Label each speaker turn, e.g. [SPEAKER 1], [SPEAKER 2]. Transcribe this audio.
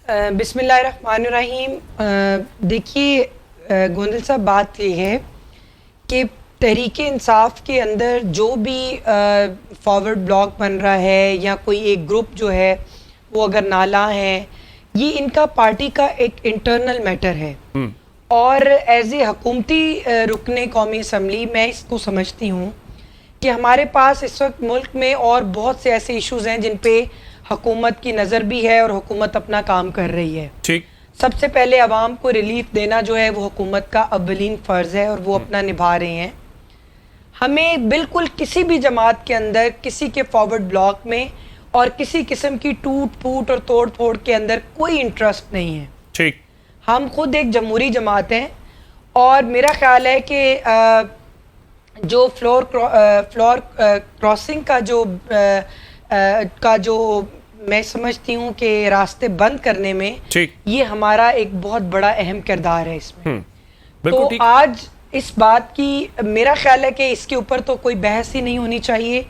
[SPEAKER 1] بسم اللہ الرحمن الرحیم. دیکھیے گوندل صاحب، بات یہ ہے کہ تحریک انصاف کے اندر جو بھی فارورڈ بلاک بن رہا ہے یا کوئی ایک گروپ جو ہے وہ اگر نالا ہے، یہ ان کا پارٹی کا ایک انٹرنل میٹر ہے. اور ایز اے حکومتی رکن قومی اسمبلی میں اس کو سمجھتی ہوں کہ ہمارے پاس اس وقت ملک میں اور بہت سے ایسے ایشوز ہیں جن پہ حکومت کی نظر بھی ہے اور حکومت اپنا کام کر رہی ہے.
[SPEAKER 2] ٹھیک.
[SPEAKER 1] سب سے پہلے عوام کو ریلیف دینا جو ہے وہ حکومت کا اولین فرض ہے اور وہ اپنا نبھا رہے ہیں. ہمیں بالکل کسی بھی جماعت کے اندر کسی کے فارورڈ بلاک میں اور کسی قسم کی ٹوٹ پھوٹ اور توڑ پھوڑ کے اندر کوئی انٹرسٹ نہیں ہے.
[SPEAKER 2] ٹھیک.
[SPEAKER 1] ہم خود ایک جمہوری جماعت ہیں اور میرا خیال ہے کہ جو فلور کراسنگ کا جو میں سمجھتی ہوں کہ راستے بند کرنے میں یہ ہمارا ایک بہت بڑا اہم کردار ہے اس میں. تو آج اس بات کی میرا خیال ہے کہ اس کے اوپر تو کوئی بحث ہی نہیں ہونی چاہیے.